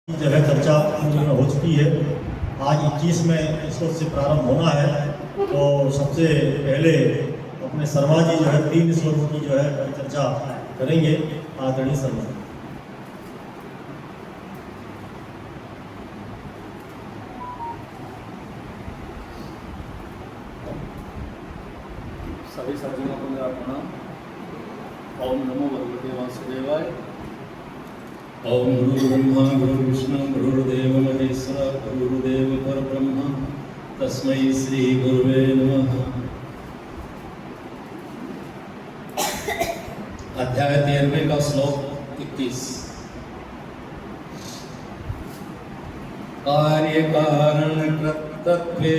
जो है चर्चा में हो चुकी है। आज 21वें श्लोक से प्रारंभ होना है, तो सबसे पहले अपने शर्मा जी जो है 3 श्लोकों की जो है चर्चा करेंगे। आदरणीय शर्मा। सभी सज्जनों को मेरा प्रणाम। ओम नमो भगवते वासुदेवाय। ओम गुरु ब्रह्मा गुरु विष्णु गुरुदेव महेश्वर गुरुदेव परब्रह्म तस्मै श्री गुरुवे नमः। अध्याय 13 का श्लोक 21। कार्य कारण कृतत्वे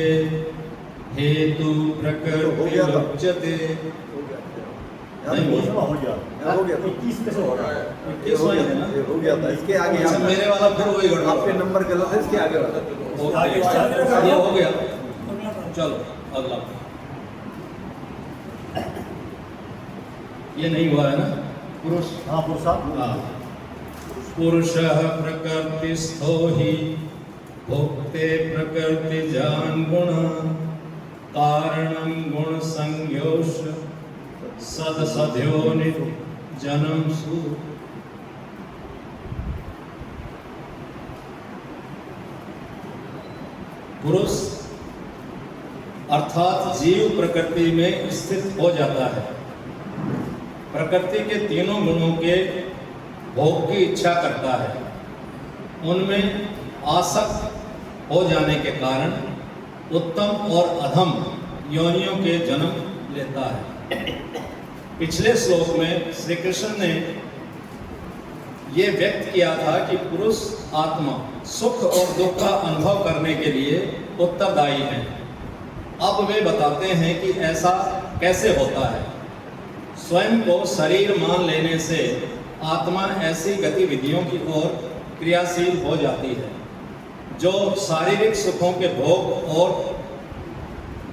हेतु प्रकृति उच्यते। हो गया 21 कैसे हो रहा है? 21 वही है ना? हो गया था। इसके आगे अच्छा, मेरे वाला फिर वही गड़बड़। आपके नंबर गलत है, इसके आगे वाला ये हो गया। चलो अगला। ये नहीं हुआ है ना? पुरुष। हाँ पुरुषा। हाँ। पुरुषः प्रकृतिस्थो हि भोक्ते प्रकृति जान गुण कारणं गुण संज्ञोष सदसध्योनि जन्म सु। पुरुष अर्थात जीव प्रकृति में स्थित हो जाता है। प्रकृति के तीनों गुणों के भोग की इच्छा करता है। उनमें आसक्त हो जाने के कारण उत्तम और अधम योनियों के जन्म लेता है। पिछले श्लोक में श्री कृष्ण ने यह व्यक्त किया था कि पुरुष आत्मा सुख और दुख का अनुभव करने के लिए उत्तरदायी है। अब वे बताते हैं कि ऐसा कैसे होता है। स्वयं को शरीर मान लेने से आत्मा ऐसी गतिविधियों की ओर क्रियाशील हो जाती है जो शारीरिक सुखों के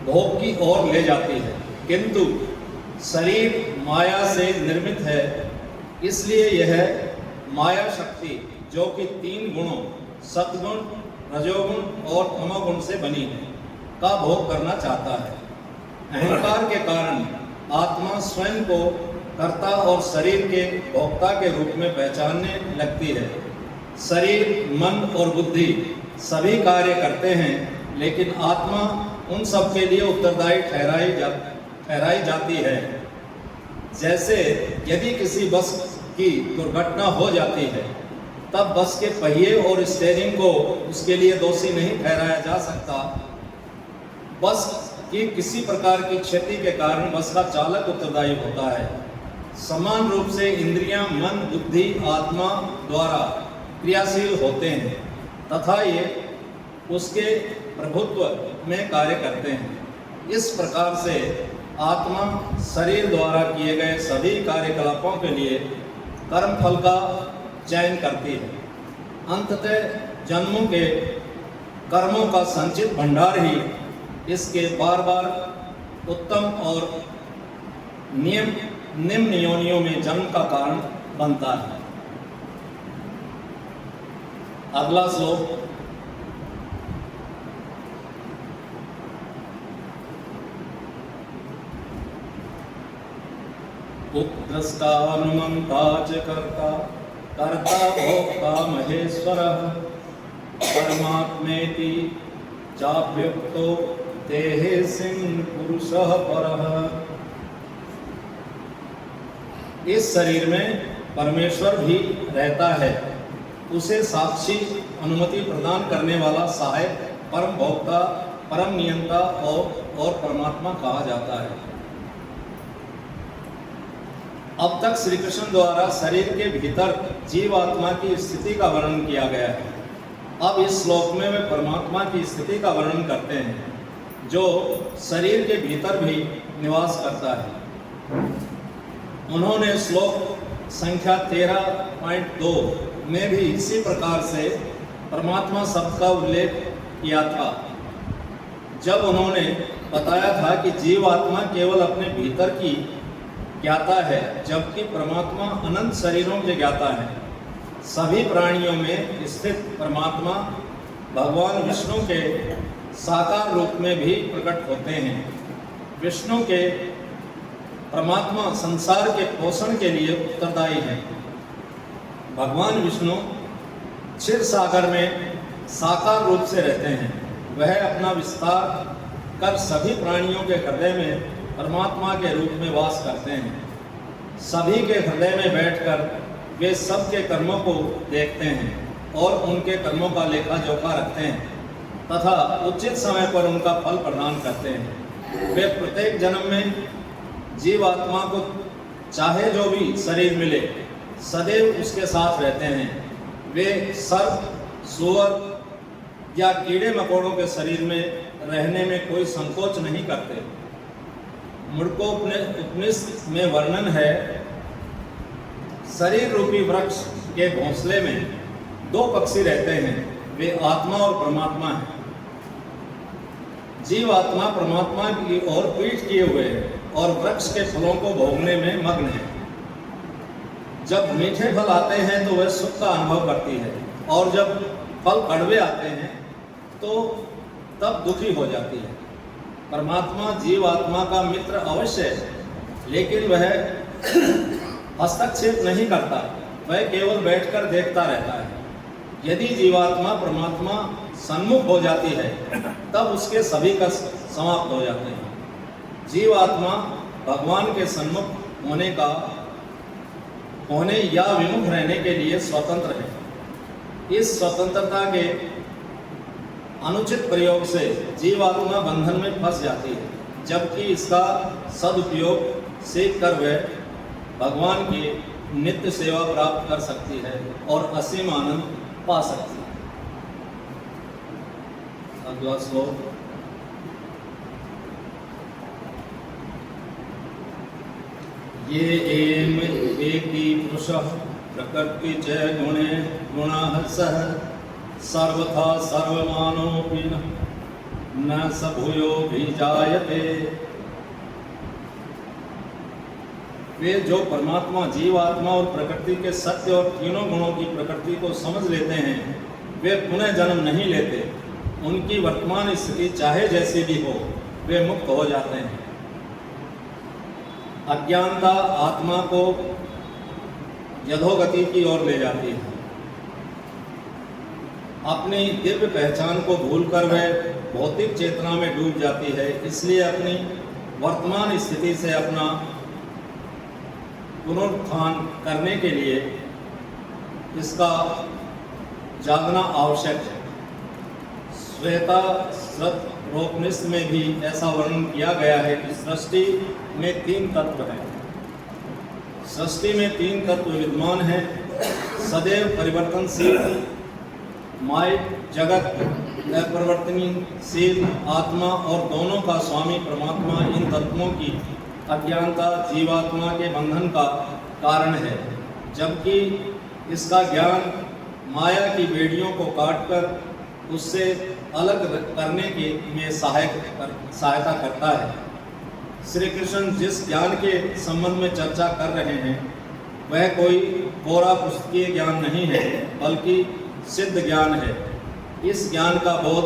भोग की ओर ले जाती है, किंतु शरीर माया से निर्मित है, इसलिए यह माया शक्ति जो कि 3 गुणों सत्गुण, रजोगुण और तमोगुण से बनी है का भोग करना चाहता है। अहंकार के कारण आत्मा स्वयं को कर्ता और शरीर के भोक्ता के रूप में पहचानने लगती है। शरीर, मन और बुद्धि सभी कार्य करते हैं, लेकिन आत्मा उन सब के लिए उत्तरदायी ठहराई जाती है। जैसे यदि किसी बस की दुर्घटना हो जाती है, तब बस के पहिए और स्टीयरिंग को उसके लिए दोषी नहीं ठहराया जा सकता। बस की किसी प्रकार की क्षति के कारण बस का चालक उत्तरदायी होता है। समान रूप से इंद्रियां, मन, बुद्धि आत्मा द्वारा क्रियाशील होते हैं तथा ये उसके प्रभुत्व में कार्य करते हैं। इस प्रकार से आत्मा शरीर द्वारा किए गए सभी कार्यकलापों के लिए कर्म फल का चयन करती है। अंततः जन्मों के कर्मों का संचित भंडार ही इसके बार बार उत्तम और निम्न योनियों में जन्म का कारण बनता है। अगला श्लोक। उपद्रष्टा अनुमंता च कर्ता भोक्ता महेश्वरः परमात्मेति चाप्युक्तो देहेऽस्मिन् पुरुषः परः। इस शरीर में परमेश्वर भी रहता है। उसे साक्षी, अनुमति प्रदान करने वाला सहायक, परम भोक्ता, परम नियंता और परमात्मा कहा जाता है। अब तक श्री कृष्ण द्वारा शरीर के भीतर जीवात्मा की स्थिति का वर्णन किया गया है। अब इस श्लोक में वे परमात्मा की स्थिति का वर्णन करते हैं, जो शरीर के भीतर भी निवास करता है। उन्होंने श्लोक संख्या 13.2 में भी इसी प्रकार से परमात्मा शब्द का उल्लेख किया था, जब उन्होंने बताया था कि जीवात्मा केवल अपने भीतर की ज्ञाता है, जबकि परमात्मा अनंत शरीरों के ज्ञाता है। सभी प्राणियों में स्थित परमात्मा भगवान विष्णु के साकार रूप में भी प्रकट होते हैं। विष्णु के परमात्मा संसार के पोषण के लिए उत्तरदायी हैं। भगवान विष्णु क्षीर सागर में साकार रूप से रहते हैं। वह अपना विस्तार कर सभी प्राणियों के हृदय में परमात्मा के रूप में वास करते हैं। सभी के हृदय में बैठकर वे सबके कर्मों को देखते हैं और उनके कर्मों का लेखा जोखा रखते हैं तथा उचित समय पर उनका फल प्रदान करते हैं। वे प्रत्येक जन्म में जीवात्मा को चाहे जो भी शरीर मिले सदैव उसके साथ रहते हैं। वे सर्प, सूअर या कीड़े मकोड़ों के शरीर में रहने में कोई संकोच नहीं करते। मुंडकोपनिषद में वर्णन है, शरीर रूपी वृक्ष के घोंसले में दो पक्षी रहते हैं, वे आत्मा और परमात्मा हैं। जीवात्मा परमात्मा की ओर पीठ किए हुए है और वृक्ष के फलों को भोगने में मग्न है। जब मीठे फल आते हैं तो वह सुख का अनुभव करती है और जब फल कड़वे आते हैं तो तब दुखी हो जाती है। परमात्मा जीवात्मा का मित्र अवश्य है, लेकिन वह हस्तक्षेप नहीं करता, वह केवल बैठकर देखता रहता है। यदि जीवात्मा परमात्मा सन्मुख हो जाती है तब उसके सभी कष्ट समाप्त हो जाते हैं। जीवात्मा भगवान के सन्मुख होने या विमुख रहने के लिए स्वतंत्र है। इस स्वतंत्रता के अनुचित प्रयोग से जीवात्मा बंधन में फंस जाती है, जबकि इसका सदुपयोग सीख कर वह भगवान की नित्य सेवा प्राप्त कर सकती है और असीम आनंद पा सकती है। अगला श्लोक। ये एम वेति पुरुषः प्रकृति च गुणे गुणः सः सर्वथा सर्वमानोऽपि न स भूयोऽभिजायते। वे जो परमात्मा, जीवात्मा और प्रकृति के सत्य और तीनों गुणों की प्रकृति को समझ लेते हैं, वे पुनः जन्म नहीं लेते। उनकी वर्तमान स्थिति चाहे जैसी भी हो, वे मुक्त हो जाते हैं। अज्ञानता आत्मा को यथोगति की ओर ले जाती है। अपनी दिव्य पहचान को भूलकर वह भौतिक चेतना में डूब जाती है। इसलिए अपनी वर्तमान स्थिति से अपना पुनरुत्थान करने के लिए इसका जागना आवश्यक है। श्वेताश्वतरोपनिषद में भी ऐसा वर्णन किया गया है कि सृष्टि में तीन तत्व हैं। सृष्टि में तीन तत्व विद्यमान हैं, सदैव परिवर्तनशील माइक जगत, अपरिवर्तनशील आत्मा और दोनों का स्वामी परमात्मा। इन तत्वों की अज्ञानता जीवात्मा के बंधन का कारण है, जबकि इसका ज्ञान माया की बेड़ियों को काटकर उससे अलग करने के में सहायता करता है। श्री कृष्ण जिस ज्ञान के संबंध में चर्चा कर रहे हैं वह कोई कोरा पुस्तकीय ज्ञान नहीं है, बल्कि सिद्ध ज्ञान है। इस ज्ञान का बोध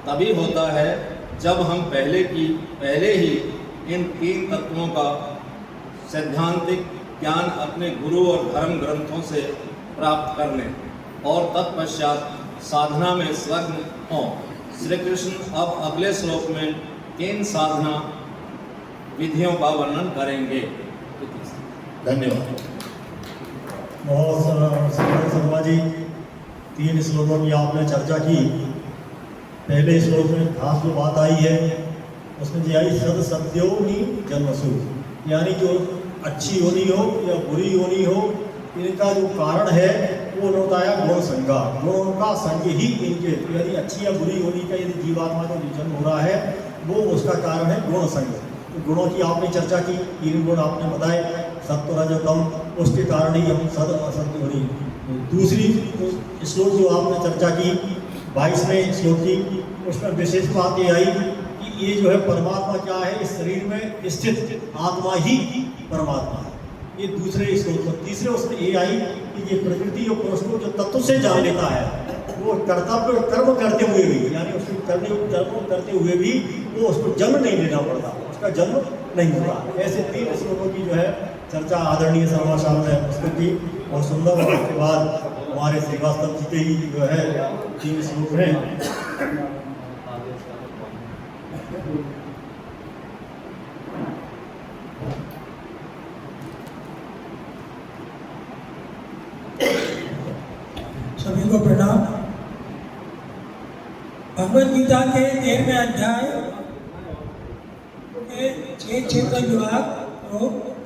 तभी होता है जब हम पहले ही इन तीन तत्वों का सैद्धांतिक ज्ञान अपने गुरु और धर्म ग्रंथों से प्राप्त कर लें और तत्पश्चात साधना में संलग्न हों। श्री कृष्ण अब अगले श्लोक में तीन साधना विधियों का वर्णन करेंगे। धन्यवाद। बहुत शर्मा जी, तीन श्लोकों की आपने चर्चा की। पहले श्लोक में खास जो बात आई है उसमें जो आई सद सत्योनि जन्मसु, यानी जो अच्छी होनी हो या बुरी होनी हो, इनका जो कारण है वो होता है गुण संगा। गुणों का संग ही इनके, यानी अच्छी या बुरी होनी का यदि जीवात्मा का जो जन्म हो रहा है वो उसका कारण है गुण संग। तो गुणों की आपने चर्चा की, तीन गुण आपने बताए, सत्व रज तम, उसके कारण ही हम सद असत्य हो रही। दूसरी श्लोक जो आपने चर्चा की 22वें श्लोक की, उसमें विशेष बात ये आई कि ये जो है परमात्मा क्या है, इस शरीर में स्थित आत्मा ही परमात्मा है। ये दूसरे श्लोक में। तीसरे उसमें ये आई ये प्रकृति और पुरुष को जो तत्व से जान लेता है, वो कर्तव्य कर्म करते हुए भी, यानी उसको कर्म करते हुए भी वो उसको जन्म नहीं लेना पड़ता, उसका जन्म नहीं होता। ऐसे 3 श्लोकों की जो है चर्चा आदरणीय सर्वाचार्य ने पुस्तक की, और सुंदर। और उसके बाद हमारे श्रीवास्तव जी के ही जो है 3 श्लोक हैं। सभी को प्रणाम। भगवद गीता के 13वें अध्याय के 6 क्षेत्र विभाग को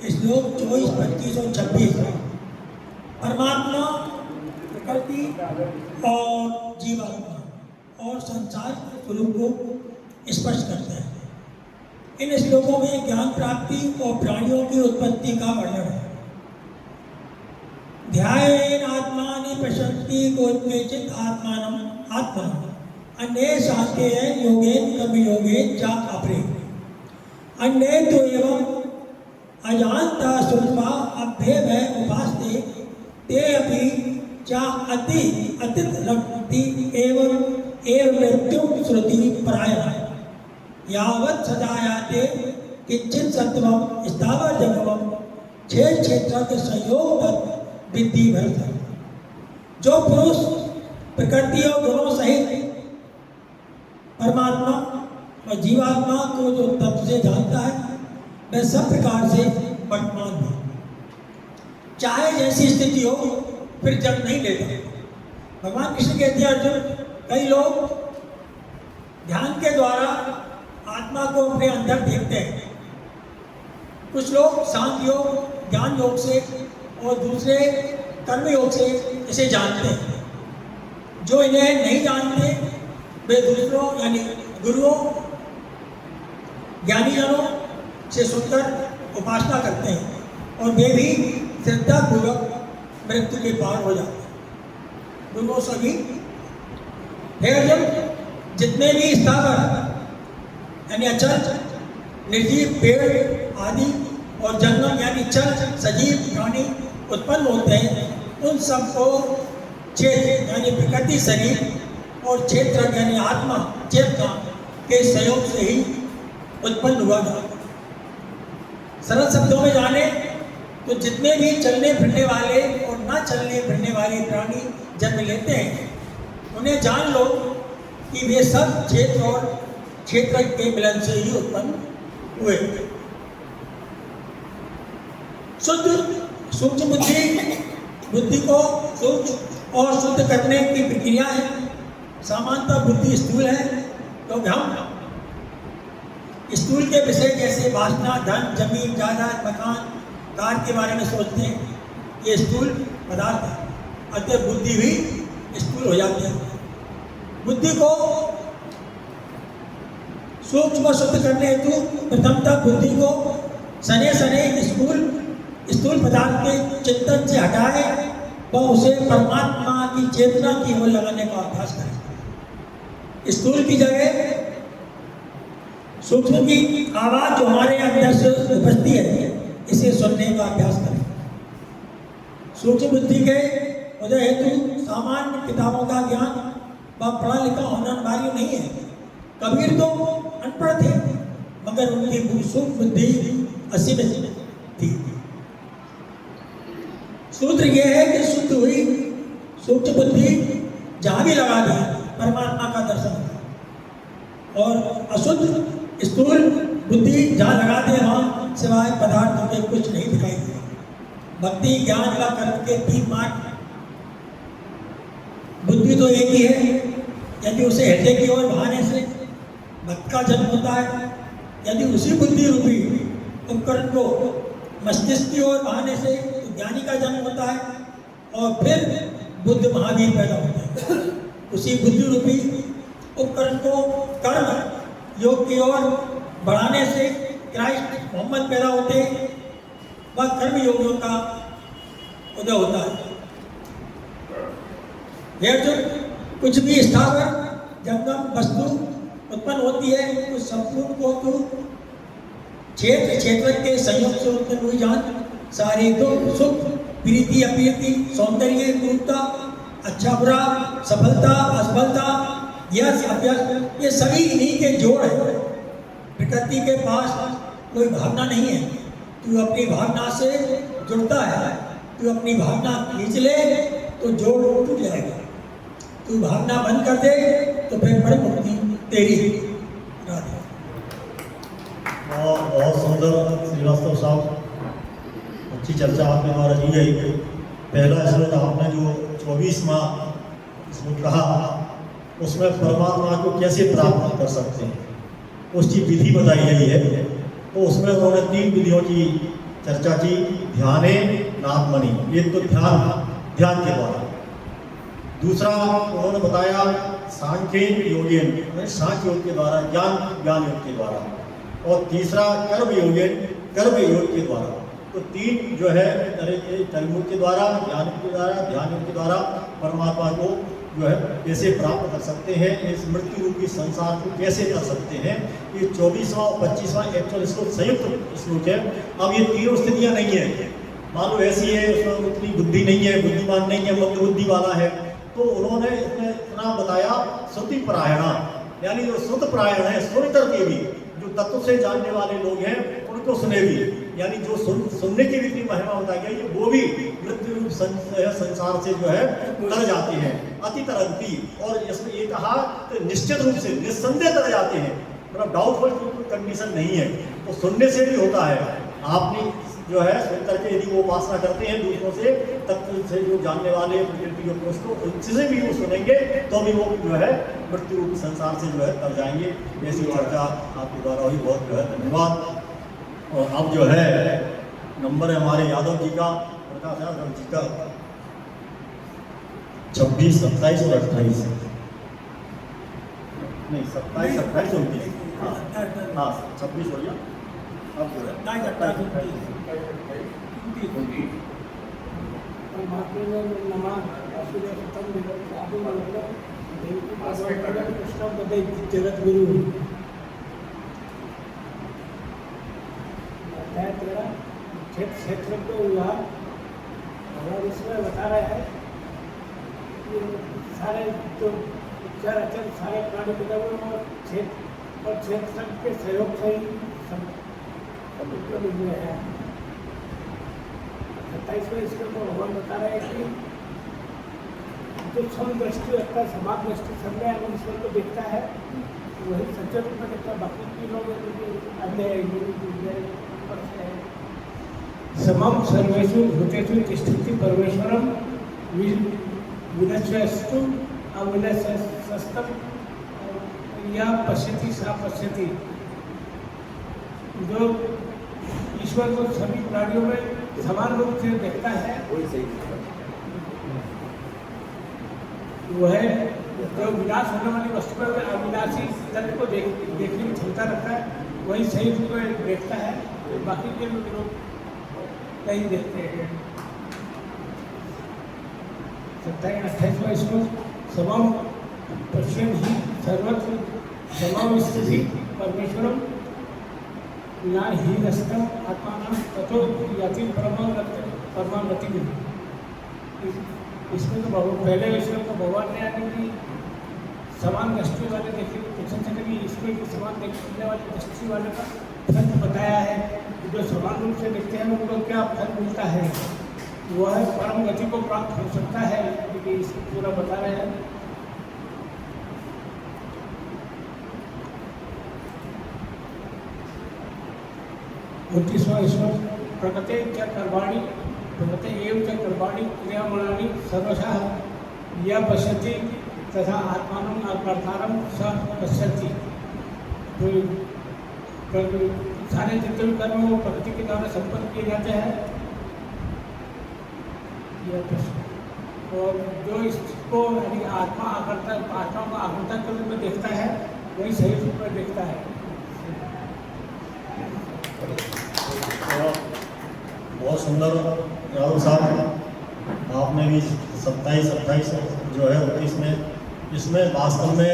श्लोक 24, 25 और 26 परमात्मा, प्रकृति और जीवात्मा और संसार के स्वरूप को स्पष्ट करते हैं। इन श्लोकों में ज्ञान प्राप्ति और प्राणियों की उत्पत्ति का वर्णन है। ध्यायेन आत्मानि पश्यन्ति कोऽन्वेषित आत्मानं आत्मनः अन्ये सांख्येन योगेन कर्मयोगेन च अपरे अन्ये तु एवं अजानता श्रुत्वा अभ्येव उपासते ते अपि च अतिरक्ति एवं मृत्युं श्रुति परायणः यावत् सजायाते किंचित सत्वं स्थावर जंगमं 6 क्षेत्र के संयोग तक विद्धि भरता। जो पुरुष प्रकृति और गुणों सहित परमात्मा और जीवात्मा को जो तत्व से जानता है, वह सब प्रकार से वर्तमान है, चाहे जैसी स्थिति हो, फिर जन्म नहीं लेता। भगवान कृष्ण कहते हैं अर्जुन, कई लोग ध्यान के द्वारा आत्मा को अपने अंदर देखते हैं, कुछ लोग सांख्य योग, ज्ञान योग से और दूसरे कर्म योग से इसे जानते हैं। जो इन्हें नहीं जानते वे दूसरों यानी गुरुओं, ज्ञानीजनों से सुनकर उपासना करते हैं और वे भी श्रद्धापूर्वक मृत्यु के पार हो जाते हैं। गुरुओं सभी फिर जब जितने भी स्थावर यानी अचल निर्जीव पेड़ आदि और जंगम यानी चल सजीव प्राणी उत्पन्न होते हैं, उन सबको क्षेत्र यानी प्रकृति शरीर और क्षेत्र यानी आत्मा चेतना के सहयोग से ही उत्पन्न हुआ था। सरल शब्दों में जाने तो जितने भी चलने फिरने वाले और न चलने फिरने वाले प्राणी जन्म लेते हैं, उन्हें जान लो कि वे सब क्षेत्र और क्षेत्र के मिलन से ही उत्पन्न हुए। शुद्ध सूक्ष्म बुद्धि को सूक्ष्म और शुद्ध करने की प्रक्रिया है। सामान्यतः बुद्धि स्थूल है, क्योंकि हम स्थूल के विषय जैसे वासना, धन, जमीन, जायदाद, मकान, कार के बारे में सोचते हैं, ये स्थूल पदार्थ है, अतः बुद्धि भी स्थूल हो जाती है। बुद्धि को सूक्ष्म शुद्ध करने हेतु प्रथमतः बुद्धि को सने स्थूल पदार्थ के चिंतन से हटाए व उसे परमात्मा की चेतना की ओर लगाने का अभ्यास करें। स्थूल की जगह सूक्ष्म की आवाज जो हमारे अंदर से उपजती है, इसे सुनने का अभ्यास करें। सूक्ष्म बुद्धि के उदय हेतु सामान्य किताबों का ज्ञान व पढ़ा लिखा होना अनिवार्य नहीं है। कबीर तो अनपढ़ थे, मगर उनकी सूक्ष्म बुद्धि असीमित थी। सूत्र यह है कि शुद्ध हुई सूक्ष्म बुद्धि जहाँ भी लगा दी परमात्मा का दर्शन होगा, और अशुद्ध स्थूल बुद्धि जहाँ लगा दे वहाँ सिवाय पदार्थों के कुछ नहीं दिखाई दे। भक्ति, ज्ञान का कर्म के 3 मार्ग। बुद्धि तो एक ही है, यदि उसे हृदय की ओर बहाने से भक्त का जन्म होता है, यदि उसी बुद्धि रूपी उपकरण को मस्तिष्क की ओर बहाने से ज्ञानी का जन्म होता है, और फिर बुद्ध महावीर पैदा होते हैं। उसी बुद्धि रूपी उपकरण को कर्म योग की ओर बढ़ाने से क्राइस्ट मोहम्मद पैदा होते हैं, वह कर्म योगियों का उदय होता है। यह जो कुछ भी स्थावर जंगम वस्तु उत्पन्न होती है, उस संपूर्ण को तो क्षेत्र के संयोग से उत्पन्न हुई जान सारे दुख सुख प्रीति अप्रीति, सौंदर्य क्रूरता, अच्छा बुरा, सफलता असफलता, यश अभ्यस, ये सभी इन्हीं के जोड़ है। प्रकृति के पास कोई भावना नहीं है। तू अपनी भावना से जुड़ता है, तू अपनी भावना खींच ले तो जोड़ टूट जाएगा। तू भावना बंद कर दे तो फिर बड़ी मुक्ति तेरी। राधे। और बहुत सुंदर श्रीवास्तव साहब, अच्छी चर्चा आपके द्वारा की गई। पहला श्लोक आपने जो 24वां श्लोक कहा, उसमें परमात्मा को कैसे प्राप्त कर सकते हैं उसकी विधि बताई गई है। तो उसमें उन्होंने 3 विधियों की चर्चा की। ध्याने नात्मनि, एक तो ध्यान के द्वारा, दूसरा उन्होंने बताया सांख्य योगेन, सांख्य योग के द्वारा, ज्ञान योग के द्वारा, और तीसरा कर्म योग के द्वारा। तो 3 जो है कर्म के द्वारा, ज्ञान के द्वारा, ध्यान योग के द्वारा परमात्मा को जो है कैसे प्राप्त कर सकते हैं, इस मृत्यु रूपी संसार को कैसे कर सकते हैं। ये 24वां और 25वां एक्चुअल श्लोक संयुक्त श्लोक है। अब ये तीनों स्थितियां नहीं है, मान लो ऐसी है उसमें उतनी बुद्धि नहीं है, बुद्धिमान नहीं है, मंद बुद्धि वाला है, तो उन्होंने इसमें इतना बताया श्रुति परायणा, यानी जो श्रुत परायण है, सुन करके भी, जो तत्व से जानने वाले लोग हैं उनको सुने भी, यानी जो सुनने की भी इतनी महिमा बताई गई है, वो भी मृत्यु रूप संसार से जो है तर जाते हैं, अति तरंती। और इसमें ये कहा तो निश्चित रूप से निस्संदेह तर जाते हैं, मतलब डाउटफुल कोई कंडीशन नहीं है। तो सुनने से भी होता है, आपने जो है सुन करके यदि वो उपासना करते हैं दूसरों से, तत्व से जो जानने वाले प्रकृति के पुरुष को, उनसे भी वो सुनेंगे तो भी वो जो है मृत्यु रूप संसार से जो है तर जाएंगे। ऐसी चर्चा आपके द्वारा हुई, बहुत जो है धन्यवाद। और अब जो है नंबर है हमारे यादव जी का, प्रकाश यादव जी का 26, 27 और 28, नहीं 27, 28, 29, हाँ 26 हो गया। अब जो है जगत गुरु क्षेत्र को विभाग, और इसमें बता रहे हैं कि सारे जो चराचर सारे प्राणी पिताओं और क्षेत्र के सहयोग से ही सब मिल रहे हैं। 27वें इसके ऊपर भगवान बता रहे हैं कि जो सम दृष्टि रखता है, समाज दृष्टि समझे अगर ईश्वर को देखता है वही सच्चे रूप में देखता है। बाकी की लोग समम सर्वेषु भूतेषु तिष्ठति परमेश्वरम विनश्यस्तु अविनश्यस्तम या पश्यति सा पश्यति। जो ईश्वर को सभी प्राणियों में समान रूप से देखता है वही सही वह जो विनाश होने वाली वस्तु पर अविनाशी तत्व को देखने की क्षमता रखता है, वही सही रूप में देखता है, बाकी के लोग नहीं देखते हैं। 27वां श्लोक समम पश्यन् हि सर्वत्र समम स्थिति परमेश्वरम या ही नष्टम आत्मान तथो याति परमां गति। इसमें तो पहले विषय को भगवान ने आने की समान दृष्टि वाले देखने की प्रशंसा करी, इसमें भी समान देखने वाले दृष्टि वाले का फल बताया है। जो समान रूप से देखते हैं उनको क्या फल मिलता है, वह परम गति को प्राप्त हो सकता है, क्योंकि इसको पूरा बता रहे हैं। ईश्वर प्रकृति च कर्माणि प्रकृति एवं च कर्माणि क्रियामणानि सर्वशः यः पश्यति तथा आत्मानं कर्तारं स पश्यति। तो सारे जितने भी कर्म वो प्रकृति के द्वारा संपन्न किए जाते हैं, और जो इसको यानी आत्मा को आकर्ता के रूप में देखता है वही सही रूप में देखता है। बहुत सुंदर यादव साहब, आपने भी 27, 28 जो है 29 में, इसमें वास्तव में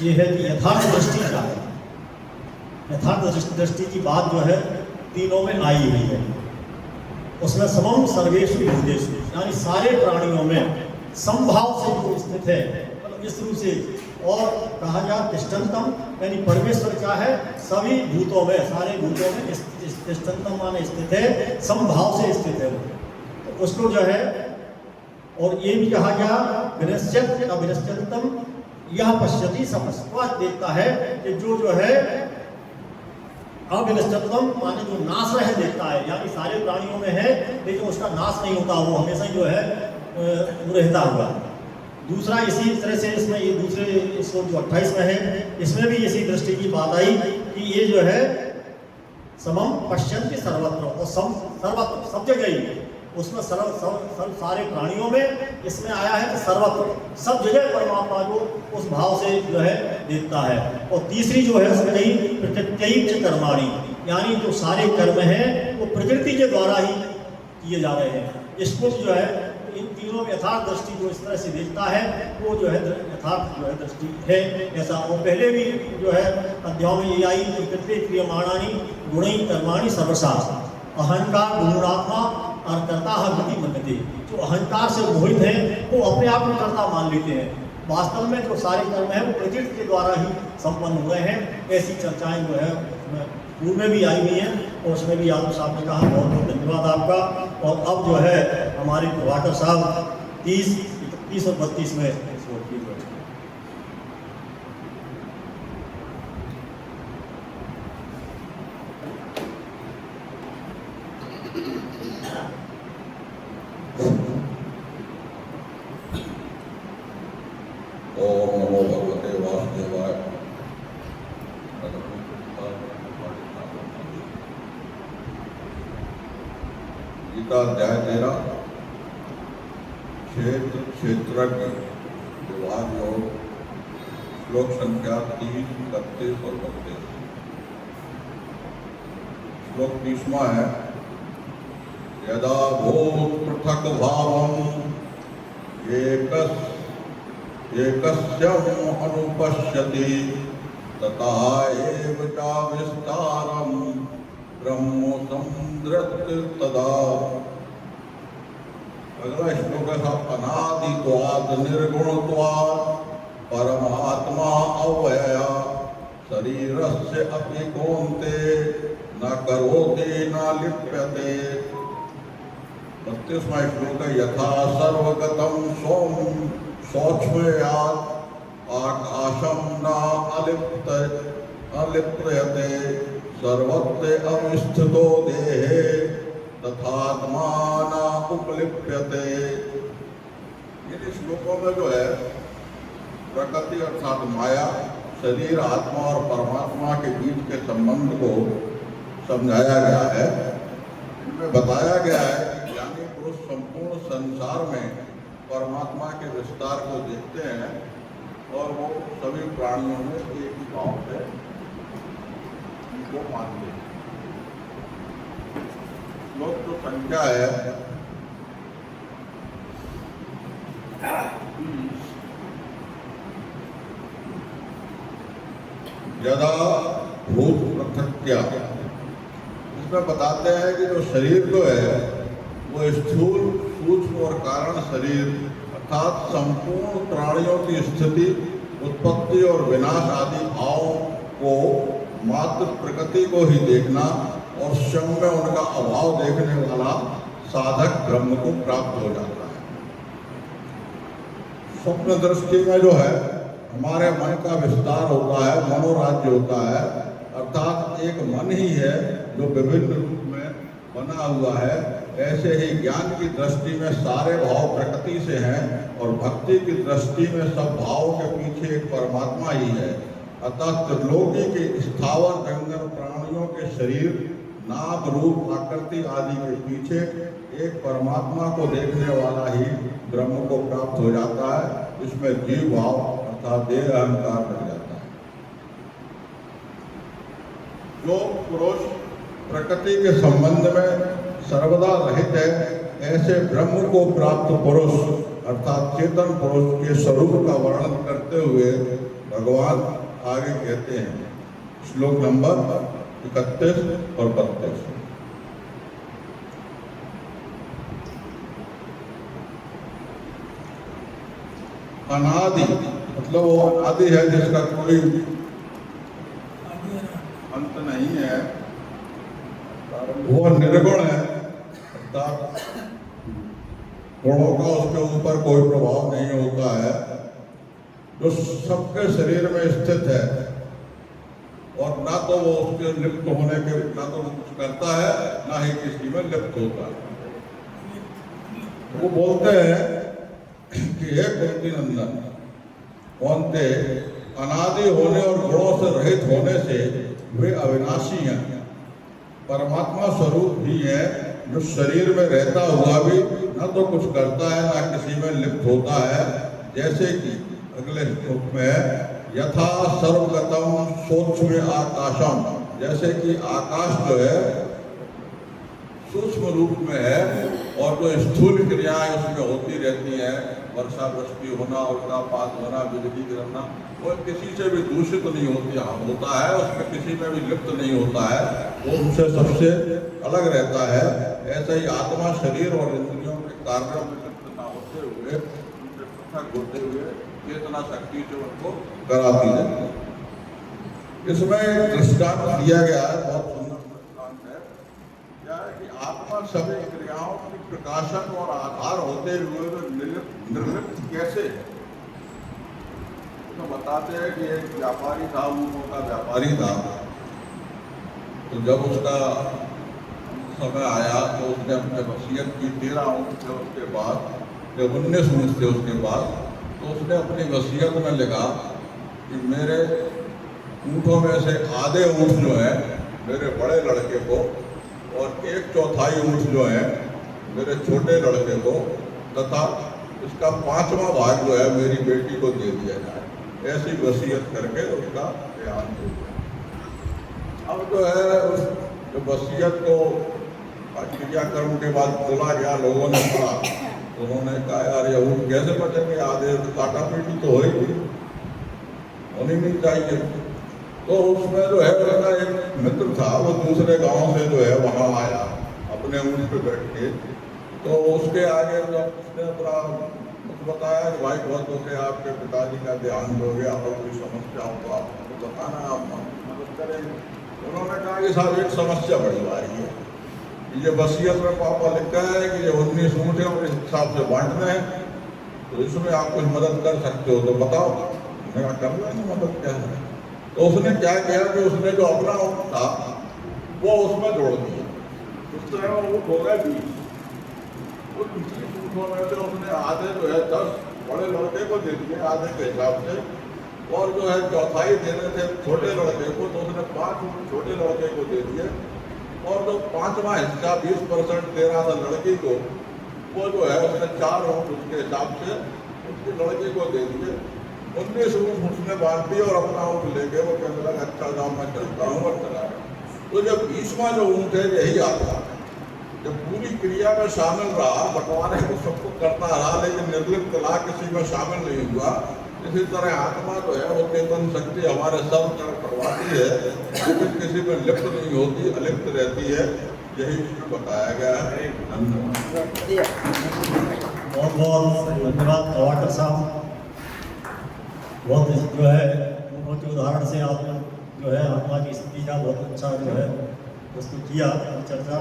ये है कि यथार्थ दृष्टि क्या है। यथार्थ दृष्टि की बात जो है तीनों में आई हुई है। उसमें समम सर्वेषु भूतेषु, यानी सारे प्राणियों में समभाव से जो स्थित है, मतलब इस रूप से। और कहा जाए तिष्ठन्तम, यानी परमेश्वर क्या है, सभी भूतों में, सारे भूतों में तिष्ठन्तम माने स्थित है, समभाव से स्थित है। तो उसको जो है, और ये भी कहा गया विनश्यत अविनश्यतम यह पश्यति समस्वाद, देखता है कि जो है अविनश्यतम माने जो नाश रह देखता है, यानी सारे प्राणियों में है लेकिन उसका नाश नहीं होता, वो हमेशा ही जो है रहता हुआ। दूसरा इसी तरह से इसमें ये दूसरे इसको जो 28 में है, इसमें भी इसी दृष्टि की बात आई कि ये जो है समम पश्यन्ति सर्वत्र, और सर्वत्र सब जगह ही, उसमें सारे प्राणियों में इसमें आया है कि सर्वत्र सब जगह परमात्मा को उस भाव से जो है देखता है। और तीसरी जो है उसमें कही प्रकृति कर्माणी, यानी जो सारे कर्म हैं वो प्रकृति के द्वारा ही किए जा रहे हैं। इसको जो है इन तीनों में यथार्थ दृष्टि जो इस तरह से देखता है वो जो है यथार्थ जो है दृष्टि है ऐसा। और पहले भी जो है अध्याय में ये आई प्रकृति क्रियमाणानी गुणी कर्माणी सर्वसा, अहंकार गुणात्मा और कर्ता गति मनते, जो अहंकार से मोहित हैं वो अपने आप को कर्ता मान लेते हैं। वास्तव में जो सारे कर्म हैं वो प्रकृति के द्वारा ही संपन्न हुए हैं। ऐसी चर्चाएं जो है पूर्व में भी आई हुई हैं, और उसमें भी यादव साहब ने कहा। बहुत बहुत धन्यवाद आपका। और अब जो है हमारे प्रभाकर साहब 30, 31 और 32 में ओम नमो भगवते वासुदेवाय। गीता अध्याय 13 क्षेत्र क्षेत्रज्ञ विभाग योग, श्लोक संख्या 30, 31 और 32। श्लोक 30वां है, यदा भूत पृथक भावम एकस्यम् अनुपश्यति तथा एव च विस्तारं ब्रह्म संदृत तदा। अगला श्लोक है, अनादित्वात् निर्गुणत्वात् परमात्मा अव्यय शरीरस्य अपि कौन्ते न करोति न लिप्यते। 32वां श्लोक है, यथा सर्वगतं सोम सौक्ष्मयात् आकाशं न अलिप्यते सर्वत्र अवस्थितो देहे तथात्मा न उपलिप्यते। इन श्लोकों में जो है प्रकृति अर्थात माया, शरीर, आत्मा और परमात्मा के बीच के संबंध को समझाया गया है। इनमें बताया गया है कि ज्ञानी पुरुष संपूर्ण संसार में परमात्मा के विस्तार को देखते हैं और वो सभी प्राणियों में एक ही भाव से उनको मानते हैं। श्लोक जो संख्या है यदा भूत पृथक्या, इसमें बताते हैं कि जो शरीर जो है वो स्थूल, सूक्ष्म और कारण शरीर अर्थात संपूर्ण प्राणियों की स्थिति, उत्पत्ति और विनाश आदि भावों को मात्र प्रकृति को ही देखना और क्षण में उनका अभाव देखने वाला साधक ब्रह्म को प्राप्त हो जाता है। स्वप्न दृष्टि में जो है हमारे मन का विस्तार होता है, मनोराज्य होता है, अर्थात एक मन ही है जो विभिन्न रूप में बना हुआ है। ऐसे ही ज्ञान की दृष्टि में सारे भाव प्रकृति से हैं और भक्ति की दृष्टि में सब भावों के पीछे एक परमात्मा ही है। अतः त्रिलोकी के स्थावर जंगम प्राणियों के शरीर, नाम, रूप, आकृति आदि के पीछे एक परमात्मा को देखने वाला ही ब्रह्म को प्राप्त हो जाता है। इसमें जीव भाव अर्थात देह अहंकार मिल जाता है। जो पुरुष प्रकृति के संबंध में सर्वदा रहित है, ऐसे ब्रह्म को प्राप्त पुरुष अर्थात चेतन पुरुष के स्वरूप का वर्णन करते हुए भगवान आगे कहते हैं, श्लोक नंबर 31 और 32। अनादि मतलब वो अनादि है जिसका कोई अंत नहीं है, वो निर्गुण है, अर्थात गुणों का उसके ऊपर कोई प्रभाव नहीं होता है, जो सबके शरीर में स्थित है और ना तो वो उसके लिप्त होने के ना तो वो कुछ करता है ना ही किसी में लिप्त होता है। वो बोलते हैं कि हे कुंती नंदन, कौनते अनादि होने और गुणों से रहित होने से वे अविनाशी हैं, परमात्मा स्वरूप भी है, जो शरीर में रहता हुआ भी न तो कुछ करता है ना किसी में लिप्त होता है। जैसे कि अगले श्लोक में है, यथा सर्वगतम सूक्ष्म आकाशम, जैसे कि आकाश जो है सूक्ष्म रूप में है और जो स्थूल क्रियाएं उसमें होती रहती हैं, वर्षा वृष्टि होना, उल्कापात होना, बिजली गिरना, वो किसी से भी दूषित नहीं होता है, उसमें किसी में भी लिप्त नहीं होता है, वो उनसे सबसे अलग रहता है। ऐसे ही आत्मा शरीर और इंद्रियों के कार्यों में लिप्त न होते हुए, उनसे पृथक होते हुए चेतना शक्ति से उनको कराती है। इसमें दृष्टांत दिया गया है, बहुत सुंदर दृष्टांत है, क्या है कि आत्मा सभी क्रियाओं की प्रकाशन और आधार होते हुए निर्लिप्त कैसे है। तो बताते हैं कि एक व्यापारी था, ऊँटों का व्यापारी था, तो जब उसका समय आया तो उसने अपने वसीयत की 13 ऊँट थे उसके बाद, जब 19 ऊँट थे उसके बाद, तो उसने अपनी वसीयत में लिखा कि मेरे ऊँटों में से आधे ऊँट जो है मेरे बड़े लड़के को और 1/4 ऊँट जो है मेरे छोटे लड़के को, तथा इसका 5वां भाग जो है मेरी बेटी को दे दिया जाए। ऐसी वसीयत करके उसका देहांत हो गया। अब जो है उस वसीयत को क्रियाकर्म के बाद बोला गया, लोगों ने पढ़ा, तो उन्होंने कहा यार ये ऊँट कैसे बचेंगे, आधे काटा पीटी तो हो ही होनी नहीं चाहिए। तो उसमें जो है उसका एक मित्र था, वो दूसरे गांव से जो है वहाँ आया अपने ऊँट पे बैठ के, तो उसके आगे जब उसने अपना बताया कि भाई बहुत हो गया, आपके पिताजी का देहांत हो गया और कोई समस्या हो तो आपको बताना, आप मदद करेंगे। उन्होंने कहा कि साहब एक समस्या बड़ी भारी है, ये वसीयत में पापा लिखा है कि ये 19 ऊँट है और इस हिसाब से बांटने हैं, तो इसमें आप कुछ मदद कर सकते हो तो बताओ। मैं कर लेंगे मदद, क्या है। तो उसने क्या किया कि उसने जो अपना ऊँट था वो उसमें जोड़ दिया, उस तरह वो ऊँट हो गए 20। वो 20 ऊँटों में से उसने आधे जो है 10 बड़े लड़के को दे दिए आधे के हिसाब से, और जो है चौथाई देने थे छोटे लड़के को, तो उसने 5 ऊँट छोटे लड़के को दे दिए, और जो 5वां हिस्सा 20% देना था लड़की को, वो जो है उसने 4 ऊँट उसके हिसाब से उसके लड़के को दे दिए। 19 ऊँट उसने बांट दिए और अपना ऊँट लेके वो कहने लगा अच्छा जाओ मैं चलता हूँ, और चला गया। तो जब 20वां जो ऊँट है यही आता है, जब पूरी क्रिया में शामिल रहा, बंटवारे को सबको करता रहा, लेकिन निर्लिप्त ला किसी में शामिल नहीं हुआ। इसी तरह आत्मा जो है वो चेतन शक्ति हमारे सब तरफ करवाती है, लेकिन किसी में लिप्त नहीं होती, अलिप्त रहती है। यही इसमें बताया गया है। बहुत बहुत धन्यवाद गवाटर साहब। बहुत जो है बहुत उदाहरण से आपने जो है आत्मा की स्थिति का बहुत अच्छा जो है प्रस्तुत किया चर्चा।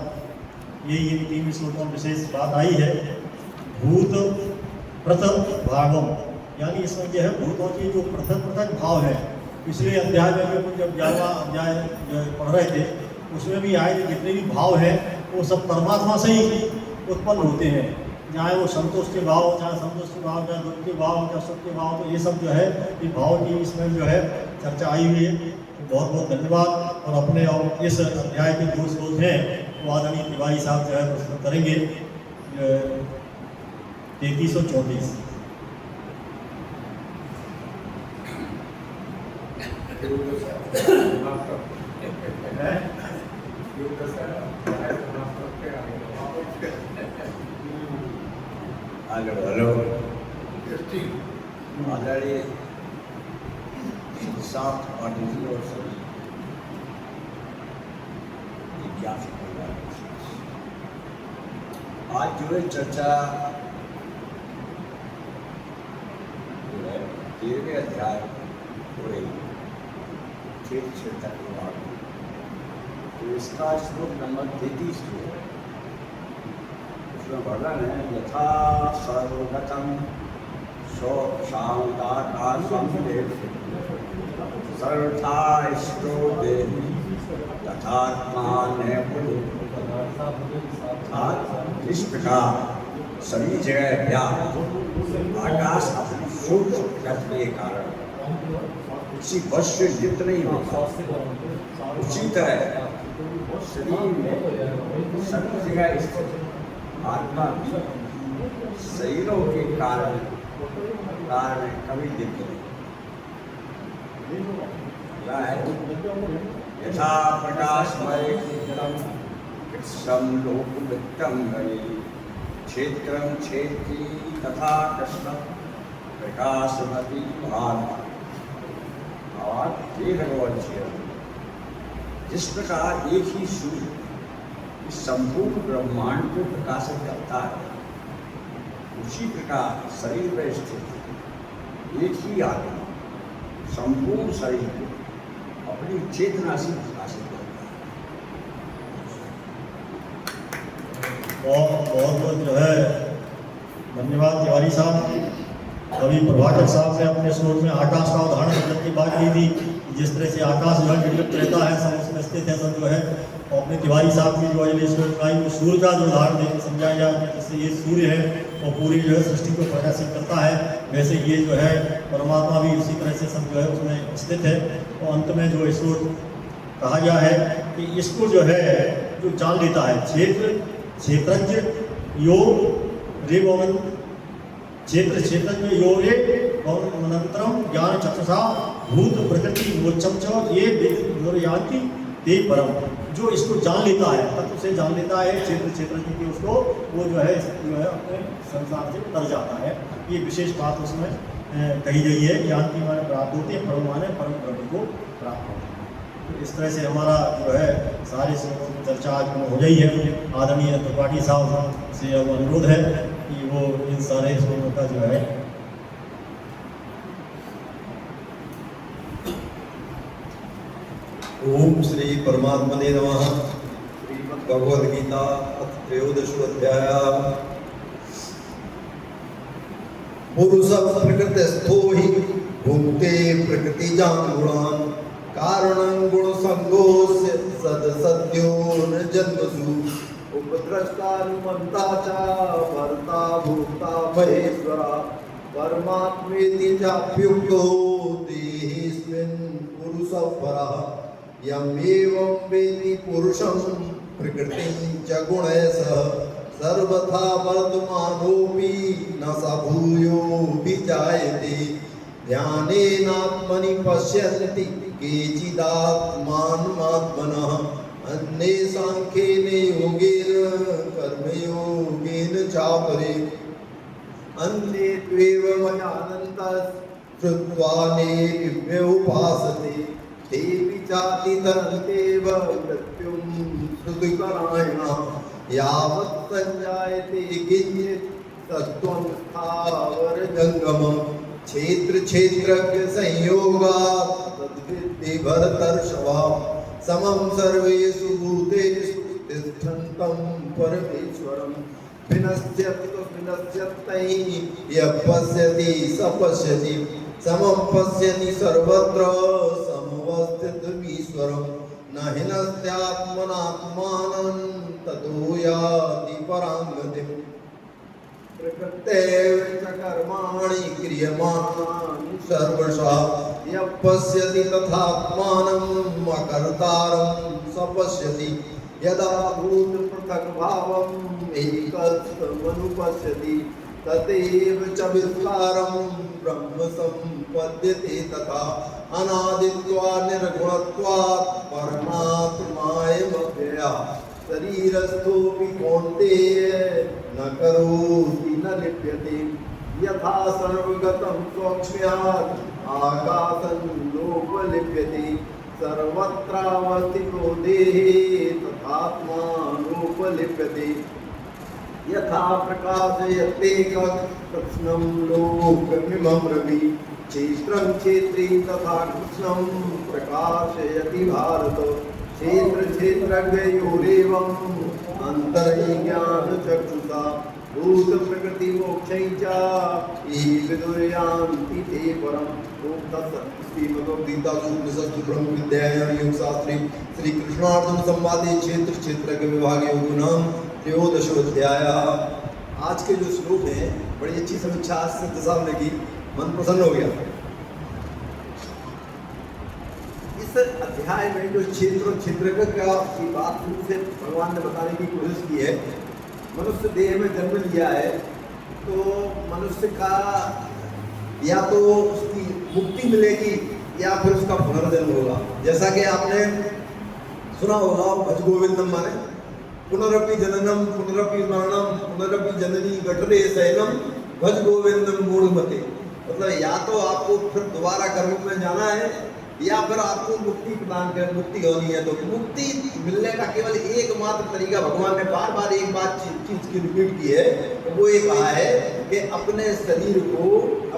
यही इन 3 श्लोकों में विशेष बात आई है, भूत पृथक भावम, यानी इसमें जो है भूतों की जो पृथक पृथक भाव है। पिछले अध्याय में कुछ जब 11वां अध्याय पढ़ रहे थे उसमें भी आए जितने भी भाव हैं वो सब परमात्मा से ही उत्पन्न होते हैं, चाहे वो संतोष के भाव, चाहे संतोष के भाव, चाहे दुख के भाव, चाहे सुख के भाव, तो ये सब जो है ये भाव की इसमें जो है चर्चा आई हुई है। तो बहुत बहुत धन्यवाद। और अपने और इस अध्याय के 2 श्लोक हैं वो आदरणीय तिवारी साहब जो है प्रस्तुत करेंगे। 33 और 34। आगे बढ़ो। आदरणीय सात पार्टी और आज जो है चर्चा 13वें अध्याय पूरे क्षेत्र विभाग। तो इसका श्लोक नंबर 33 जो है उसमें वर्णन है, यथा सर्वगतम शांताकाशम सर्वथा स्रो देहि तथात्मान इस प्रकार सभी जगह व्याप्त आकाश अपनी सूक्ष्म प्रकृति के कारण किसी वश से लिप्त नहीं होता, उसी तरह शरीर में सभी जगह स्थित आत्मा भी शरीरों के कारण कभी लिप्त नहीं। यथा प्रकाशमय कृष्ण लोकवृत्तम क्षेत्रम क्षेत्री तथा कृष्ण प्रकाशमति भात। और ये भगवान जिस प्रकार एक ही सूर्य इस संपूर्ण ब्रह्मांड को प्रकाशित करता है, उसी प्रकार शरीर में स्थित एक ही आत्मा संपूर्ण शरीर को अपनी चेतना से प्रकाशित करता है। बहुत बहुत जो है धन्यवाद तिवारी साहब। कवि प्रभाकर साहब ने अपने श्लोक में आकाश का उदाहरण देने की बात की थी, जिस तरह से आकाश जो है निर्लिप्त रहता है, सब उसमें स्थित है, सब जो है। और अपने तिवारी साहब की जो है श्लोक आई वो सूर्य का जो उदाहरण देकर समझाया गया, जैसे ये सूर्य है वो पूरी जो है सृष्टि को प्रकाशित करता है, वैसे ये जो है परमात्मा भी उसी तरह से सब जो है उसमें स्थित है। और अंत में जो श्लोक कहा गया है कि इसको जो है जो जान लेता है, क्षेत्रज्ञ योग रे भवन क्षेत्रज्ञ योग रे अनंतरम ज्ञान चक्षुषा भूत प्रकृति मोक्षम च ये विदुर्यान्ति ते परम। जो इसको जान लेता है, तत्व से जान लेता है क्षेत्रज्ञ की, उसको वो जो है अपने संसार से तर जाता है। ये विशेष बात उसमें कही गई है। ज्ञान की माने प्राप्त होती है, परम माने परम ब्रह्म को प्राप्त होता है। तो इस तरह से हमारा जो है सारे चर्चा आज हो गई है। आदरणीय त्रिपाठी साहब से अब अनुरोध है कि वो इन सारे श्लोकों का जो है ओम श्री परमात्मने नमः। श्रीमद् भगवद गीता त्रयोदशो अध्याय। पुरुष प्रकृतिस्थो हि भुंक्ते प्रकृतिजान् गुणान् कारणं गुण संगोस्य सदसद्यो न जन्मसु उपद्रष्टानुमन्ता च भर्ता भोक्ता महेश्वरा परमात्मेति चाप्युक्तो देहेऽस्मिन् पुरुषः परः। यमेवं वेति पुरुषं प्रकृतिं च गुणैः सह सर्वथा वर्तमानोऽपि न स भूयोऽपि जायते। ध्यानेनात्मनि पश्यन्ति केचिदात्मानमात्मनः अन्ये सांख्येन योगेन कर्मयोगेन चापरे अन्ये त्वेवमजानन्तः श्रुत्वा नेभ्य उपासते तेऽपि चाति तरन्तेव मृत्युं श्रुतिपरायणः। यावत् संजायते किञ्चित् तत्त्वं स्थावरजङ्गमम् क्षेत्रज्ञ संयोगात् तद्विद्धि भरतर्षभा। समं सर्वेषु भूतेषु तिष्ठन्तं परमेश्वरं विनश्यत्तैः यः पश्यति स पश्यति समं पश्यति सर्वत्र समवस्थितमीश्वरं न हिनस्त्यात्मनात्मानं ततो याति परां गतिम्। प्रकृतेव च कर्माणि क्रियमाणानि सर्वशः यः पश्यति तथात्मानम् अकर्तारं स पश्यति। यदा भूतपृथग्भावम् एकत्वमनुपश्यति तदेव च विस्तारं ब्रह्म सम्पद्यते। तथा अनादित्वात् निर्गुणत्वात् परमात्मायमव्ययः। शरीरस्थोऽपि कौन्तेय न करोति न लिप्यते। यथा सर्वगतं सौक्ष्म्यात् आकाशं नोपलिप्यते। सर्वत्रावस्थितो देहे तथात्मानोपलिप्यते। यथा प्रकाशयत्येकः कृत्स्नं लोकमिमं रविः क्षेत्रं क्षेत्री तथा कृष्णं प्रकाशयति भारत क्षेत्र क्षेत्रज्ञयोरेवम् अन्तर्ज्ञानचक्षुषा भूत प्रकृति मोक्षं च ये विदुर्यान्ति ते परम्। ओम तत्सत्। श्रीमद्भगवद्गीतासु उपनिषत्सु ब्रह्म विद्यायां योगशास्त्रे श्री कृष्णार्जुन संवादे क्षेत्र क्षेत्रज्ञ विभाग योगो नाम त्रयोदशोऽध्यायः। आज के जो श्लोक हैं बड़ी अच्छी समीक्षा आज से दशा ने की, मन प्रसन्न हो गया। इस अध्याय में जो क्षेत्र क्षेत्रज्ञ की बात शुरू से भगवान ने बताने की कोशिश की है। मनुष्य देह में जन्म लिया है तो मनुष्य का या तो उसकी मुक्ति मिलेगी या फिर उसका पुनर्जन्म होगा। जैसा कि आपने सुना होगा भज गोविंदम माने पुनरपि जननम पुनरपि मरणम पुनरपि जननी गठरे शयनम भज गोविंदम मूढ़मते। मतलब या तो आपको फिर दोबारा कर्म में जाना है या फिर आपको मुक्ति प्रदान कर मुक्ति होनी है। तो मुक्ति मिलने का केवल एकमात्र तरीका भगवान ने बार बार एक बात चीज की रिपीट की है। तो वो ये कहा है कि अपने शरीर को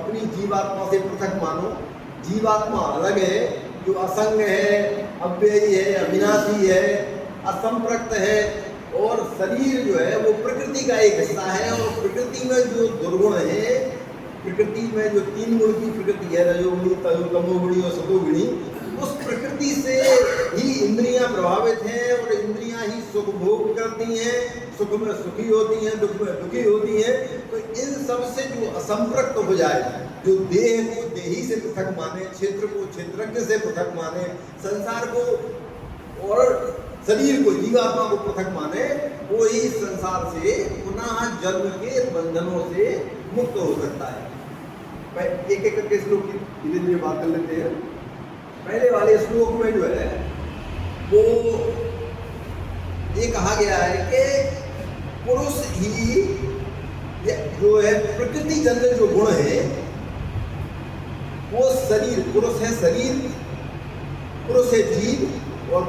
अपनी जीवात्मा से पृथक मानो। जीवात्मा अलग है, जो असंग है, अव्ययी है, अविनाशी है, असंप्रक्त है, और शरीर जो है वो प्रकृति का एक हिस्सा है। और प्रकृति में जो दुर्गुण है, प्रकृति में जो तीन गुण की प्रकृति है, रजोगुणी तमोगुणी और सतोगुणी, उस प्रकृति से ही इंद्रियां प्रभावित हैं और इंद्रियां ही सुख भोग करती हैं, सुख में सुखी होती हैं, दुख में दुखी होती हैं। तो इन सब से जो असंप्रक्त हो जाए, जो देह को देही से पृथक माने, क्षेत्र को क्षेत्रज्ञ से पृथक माने, संसार को और शरीर को जीवात्मा को पृथक माने, वो ही संसार से पुनः जन्म के बंधनों से मुक्त हो सकता है। एक एक करके श्लोक की धीरे धीरे बात कर लेते हैं। पहले वाले श्लोक में जो है वो ये कहा गया है कि पुरुष ही जो है प्रकृति जन्य जो गुण है वो शरीर, पुरुष है शरीर, पुरुष है जीव और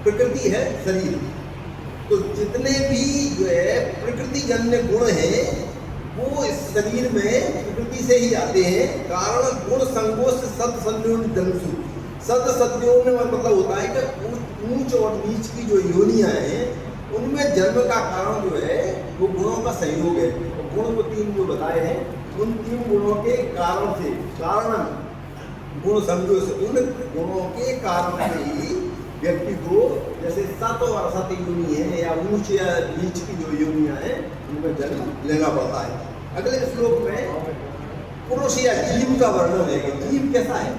प्रकृति है शरीर। तो जितने भी जो है प्रकृति जन्य गुण हैं वो इस शरीर में प्रकृति से ही आते हैं। कारण गुण संगोष्ठ सत संयोन जन्मसु। सत सत्यों में मतलब होता है कि ऊंच और नीच की जो योनियां हैं उनमें जन्म का कारण जो है वो गुणों का संयोग है। तो गुण को तीन जो बताए हैं, उन तीन गुणों के कारण से, कारण गुण संगोष्ठ, उन गुणों के कारण से ही व्यक्ति को जैसे सत और असत योनि है या ऊंच या नीच की जो योनियां हैं उनमें जन्म लेना पड़ता है। अगले श्लोक में पुरुष या जीव का वर्णन है। जीव कैसा है?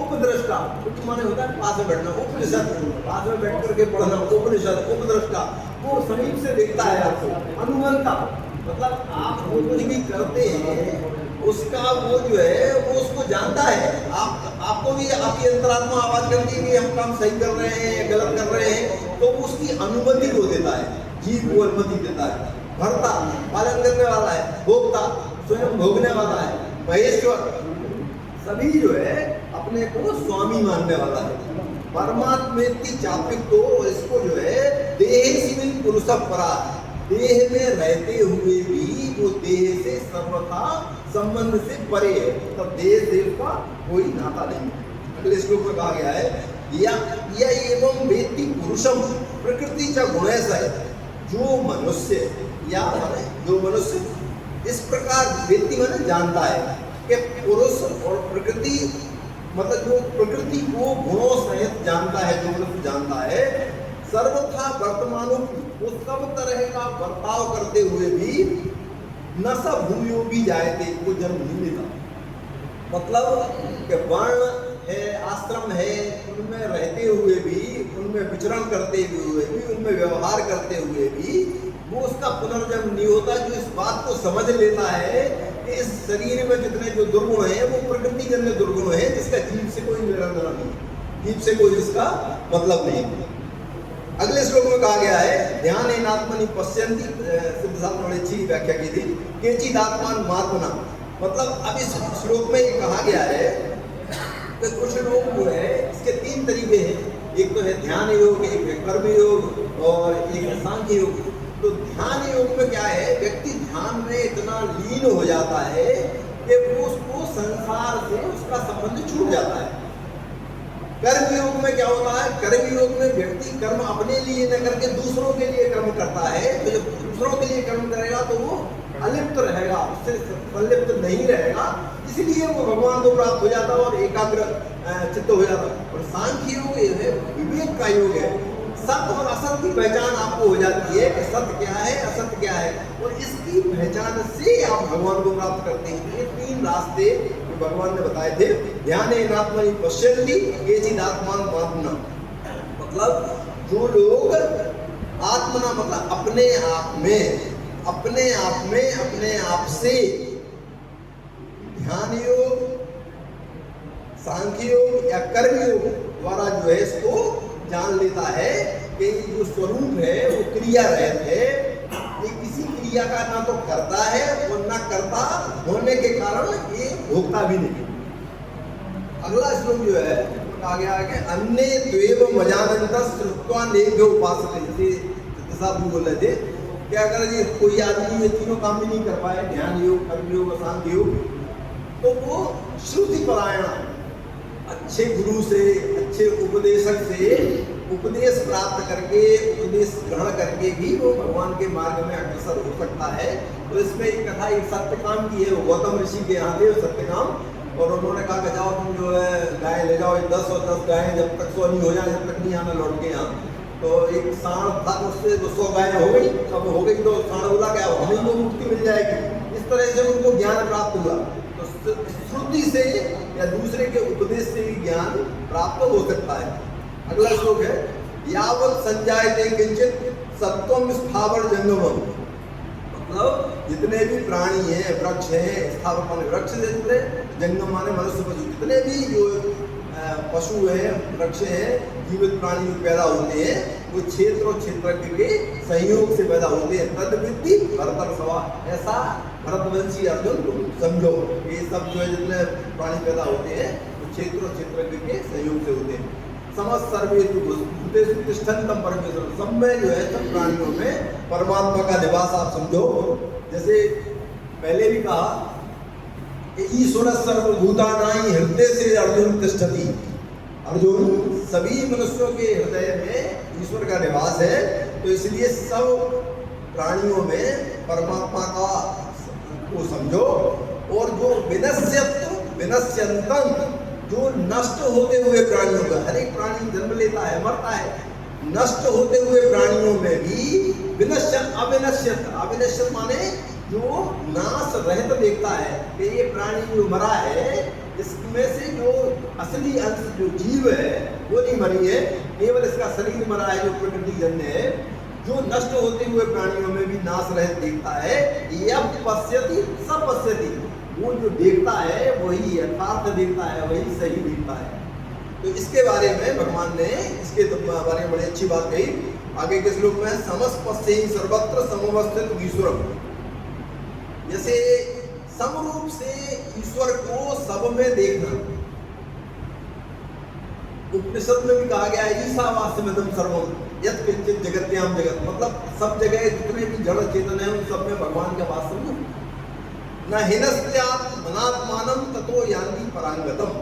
उपद्रष्टा। उप माने होता है पास में बैठना, उपनिषद, पास में बैठ करके पढ़ना, उपनिषद, उपद्रष्टा। वो समीप से देखता है आपको। अनुमंता मतलब आप वो कुछ भी करते हैं उसका वो जो है वो उसको जानता है। आपको भी आपकी अंतरात्मा आवाज करती है कि हम काम सही कर रहे हैं या गलत कर रहे हैं, तो उसकी अनुमति को देता है, जीव को अनुमति देता है। भर्ता पालन करने वाला है, भोक्ता स्वयं भोगने वाला है, महेश्वर सभी जो है अपने को स्वामी मानने वाला है। परमात्मेति चापिक तो इसको जो है देहेस्मिन् पुरुषः परा, देह में रहते हुए भी वो देह से सर्वथा संबंध से परे है, तो देह से उसका कोई नाता नहीं। अगले श्लोक में कहा गया है या एवं वेत्ति पुरुषम प्रकृति च गुणैः है। जो मनुष्य या माने जो मनुष्य इस प्रकार वेत्ति माने जानता है कि पुरुष और प्रकृति मतलब जो प्रकृति को गुणों सहित जानता है, जो मनुष्य जानता है, सर्वथा वर्तमानों वो सब तरह का बर्ताव करते हुए भी न सब भूमियों भी जाए थे, वो जन्म नहीं लेता। मतलब कि वर्ण है, आश्रम है, उनमें रहते हुए भी, उनमें विचरण करते हुए भी, उनमें व्यवहार करते हुए भी वो उसका पुनर्जन्म नहीं होता। जो इस बात को समझ लेता है कि इस शरीर में जितने जो दुर्गुण हैं वो प्रकृति जन्य दुर्गुण है, जिसका जीव से कोई लेना देना नहीं, जीव से कोई इसका मतलब नहीं। अगले श्लोक में कहा गया है ध्यान एनात्मनि पश्यन्ति, सिद्धार्थ ने अच्छी व्याख्या की थी, केचित् आत्मान मात्मना। मतलब अब इस श्लोक में ये कहा गया है कि कुछ लोग जो है इसके तीन तरीके हैं। एक तो है ध्यान योग, एक है कर्म योग और एक है सांख्य योग। तो ध्यान योग में क्या है, व्यक्ति ध्यान में इतना लीन हो जाता है कि वो उसको संसार से उसका संबंध छूट जाता है। कर्म योग में क्या होता है? कर्म योग में व्यक्ति कर्म अपने लिए न करके दूसरों के लिए कर्म करता है। तो जब दूसरों के लिए कर्म करेगा तो वो अलिप्त रहेगा, उससे संलिप्त नहीं रहेगा, इसलिए वो भगवान को प्राप्त हो जाता है और एकाग्र चित्त हो जाता है। और सांख्य योग ये है विवेक का योग है। सत्य और असत्य की पहचान आपको हो जाती है कि सत्य क्या है, असत्य क्या है, और इसकी पहचान से आप भगवान को प्राप्त करते हैं। ये तीन रास्ते जो भगवान ने बताए थे। ध्यान आत्मनि पश्यन्ति केचित् आत्मान आत्मना, मतलब जो लोग आत्मना मतलब अपने आप में अपने आप से ध्यान योग, सांख्य योग या कर्म योग द्वारा जो है इसको जान लेता है कि जो स्वरूप है वो क्रिया रहित है, ये किसी क्रिया का ना तो करता है और ना करता होने के कारण ये भोगता भी नहीं। अगला श्लोक जो है कहा गया है कि अन्य द्वेव मजानंतः श्रुत्वा नेभ्यो उपासते, जैसे साहब भी बोल रहे थे कि अगर ये कोई आदमी ये तीनों काम भी नहीं कर पाए, ध्यान योग, कर्म योग और सांख्य योग, तो वो श्रुति परायण अच्छे गुरु से, अच्छे उपदेशक से उपदेश प्राप्त करके, उपदेश ग्रहण करके भी वो भगवान के मार्ग में अग्रसर हो सकता है। तो इसमें एक कथा एक सत्यकाम की है, वो गौतम ऋषि के यहाँ थे सत्यकाम, और उन्होंने कहा कि जाओ तुम जो है गाय ले जाओ, 10 और 10 गायें जब तक 100 नहीं हो जाए जब तक नहीं आना लौट के यहाँ। तो एक सांड था, उससे 100 गायें हो गई, अब हो गई तो सांड बोला क्या हमें को मुक्ति मिल जाएगी। इस तरह से उनको ज्ञान प्राप्त हुआ। तो श्रुति से या दूसरे के उपदेश से भी ज्ञान प्राप्त हो सकता है। अगला श्लोक है यावत् संजायते किंचित सत्वम स्थावर जंगमम, मतलब जितने भी प्राणी हैं, वृक्ष हैं, स्थावर माने वृक्ष से जुड़े, जंगम माने मनुष्य पशु, जितने भी जो पशु हैं, वृक्ष हैं, जीवित प्राणी जो पैदा होते हैं वो क्षेत्र और क्षेत्रज्ञ के सहयोग से पैदा होते हैं। तद विद्धि भरतर सवा, ऐसा भरतवंशी अर्जुन तुम समझो। ये सब जो है जितने प्राणी पैदा होते हैं वो क्षेत्र और क्षेत्रज्ञ के सहयोग से होते हैं। समस्त सर्वे भूतेषु तिष्ठन्तम् परमेश्वर, सब में जो है सब प्राणियों में परमात्मा का निवास आप समझो। जैसे पहले भी कहा कि ईश्वर सर्वभूतानां हृदय से अर्जुन तिष्ठति, अर्जुन सभी मनुष्यों के हृदय में ईश्वर का निवास है। तो इसलिए सब प्राणियों में परमात्मा का को समझो। और जो विनश्यन्तम्, जो नष्ट होते हुए प्राणियों का, हर एक प्राणी जन्म लेता है मरता है, नष्ट होते हुए प्राणियों में भी विनश्यत अविनश्यत माने जो नाश रहित देखता है कि ये प्राणी जो मरा है इसमें से जो असली अंश जो जीव है वो नहीं मरी है, केवल इसका शरीर मरा है जो प्रकृति जन्य है। जो नष्ट होते हुए प्राणियों में भी नाश रहित देखता है। यह पश्यति सब पश्यति, वो जो देखता है वही यथार्थ देखता है, वही सही देखता है। तो इसके बारे में भगवान ने इसके बारे में बड़ी अच्छी बात कही। आगे के श्लोक में समस्पश्येहि सर्वत्र समवस्थित ईश्वरम्, जैसे समरूप से ईश्वर को सब में देखना। उपनिषद में भी कहा गया है ईशावास्यमिदं सर्वम् यत् किंचित् जगत्याम जगत, मतलब सब जगह जितने भी जड़ चेतन है उन सब में भगवान का वास समझो। न हिनस्त्यात् मनात्मानं ततो यान्ति परांगतम,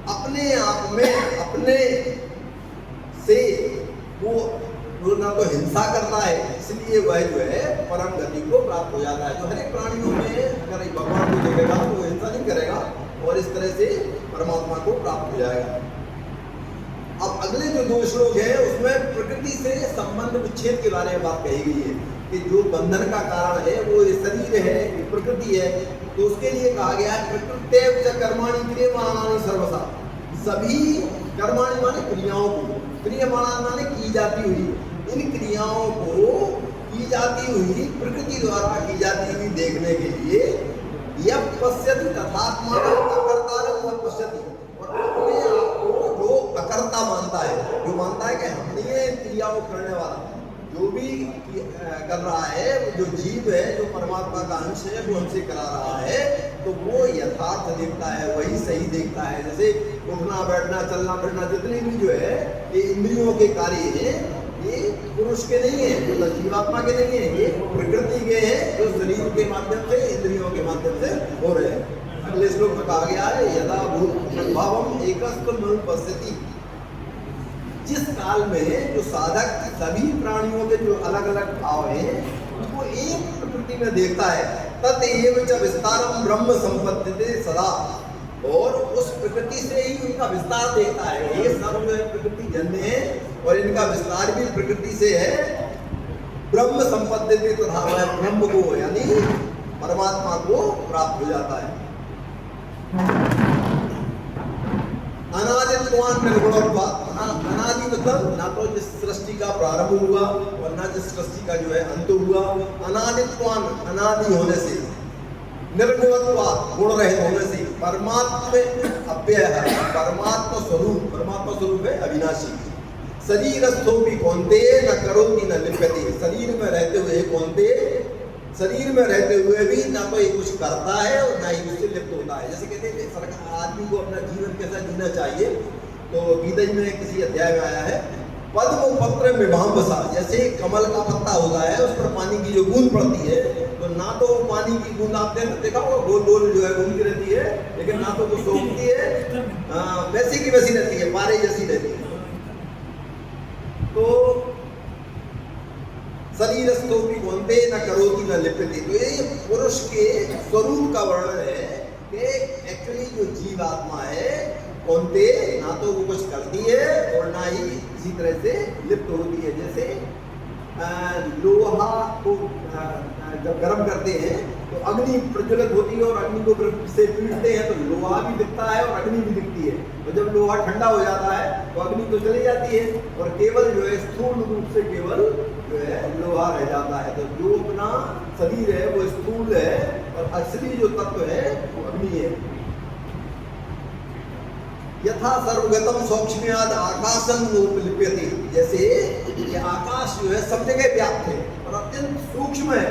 अपने आप में अपने से वो ना तो हिंसा करता है, इसलिए वह जो है परम गति को प्राप्त हो जाता है। तो हर एक प्राणियों में अगर एक भगवान को देखेगा तो हिंसा नहीं करेगा और इस तरह से परमात्मा को प्राप्त हो जाएगा। अब अगले जो 2 श्लोक हैं उसमें प्रकृति से संबंध विच्छेद के बारे में बात कही गई है कि जो बंधन का कारण है वो ये शरीर है, ये प्रकृति है। तो उसके लिए कहा गया है प्रकृत्यैव च कर्माणि क्रियमाणानि सर्वसा, सभी कर्माणि माने क्रियाओं को, क्रियमाणा माने की जाती हुई, इन क्रियाओं को की जाती हुई प्रकृति द्वारा की जाती हुई देखने के लिए यह पश्यति तथात्मानं अकर्तारं पश्यति, और अपने आप को जो अकर्ता मानता है, जो मानता है कि हम नहीं है क्रियाओं करने वाला, जो भी कर रहा है जो जीव है, जो परमात्मा का अंश है वो हमसे करा रहा है, तो वो यथार्थ देखता है, वही सही देखता है। जैसे उठना बैठना चलना फिरना जितने भी जो है ये इंद्रियों के कार्य हैं, ये पुरुष के नहीं है, जो जीवात्मा के नहीं है, ये प्रकृति के हैं जो शरीर के माध्यम से, इंद्रियों के माध्यम से हो रहे हैं। अगले श्लोक में कहा गया है यदा भूत भावम एकस्त्वनुपस्थिति, जिस काल में जो साधक सभी प्राणियों के जो अलग अलग भाव हैं उनको एक प्रकृति में देखता है, तत एव च विस्तारम ब्रह्म संपद्यते सदा, और उस प्रकृति से ही उनका विस्तार देखता है। ये सब जो है प्रकृति जन्य है और इनका विस्तार भी प्रकृति से है। ब्रह्म संपद्यते तथा वह ब्रह्म को यानी परमात्मा को प्राप्त हो जाता है। अनादित्वान निर्गुणत्वात्, अनादि मतलब ना तो जिस सृष्टि का प्रारंभ हुआ और ना जिस सृष्टि का जो है अंत हुआ। अनादित्वान अनादि होने से, निर्गुणत्वात् गुण रहित होने से, परमात्म अव्यय है, परमात्मा स्वरूप है अविनाशी। शरीरस्थो भी कौन्तेय न करोति न लिप्यते, शरीर में रहते हुए कौन्तेय, शरीर में रहते हुए भी ना तो ये कुछ करता है और ना ही उससे लिप्त होता है। जैसे कहते हैं सरकार आदमी को अपना जीवन कैसा जीना चाहिए, तो गीता में किसी अध्याय में आया है पद्म पत्र में भांबसा, जैसे कमल का पत्ता होता है उस पर पानी की जो बूंद पड़ती है, तो ना तो पानी की बूंद आपने देखा होगा गोल गोल जो है घूमती रहती है, लेकिन ना तो वो सोखती है, वैसी की वैसी रहती है, पारे जैसी रहती है। तो शरीरस्थो भी कौन्तेय न करोति न लिप्यते, तो ये पुरुष के स्वरूप का वर्णन है कि एक्चुअली जो जीवात्मा है कौन्तेय ना तो वो कुछ करती है और ना ही किसी तरह से लिप्त होती है। जैसे लोहा को जब गर्म करते हैं तो अग्नि प्रज्वलित होती है और अग्नि को से पीटते हैं तो लोहा भी दिखता है और अग्नि भी दिखती है, और जब लोहा ठंडा हो जाता है तो अग्नि तो चली जाती है और केवल जो है स्थूल रूप से केवल जो है लोहा रह जाता है। तो जो अपना शरीर है वो स्थूल है और असली जो तत्व है वो अग्नि है। यथा सर्वगतम सौक्ष्म्याद आकाशं नोपलिप्यते, जैसे ये आकाश जो है सब जगह व्याप्त है और अत्यंत सूक्ष्म है,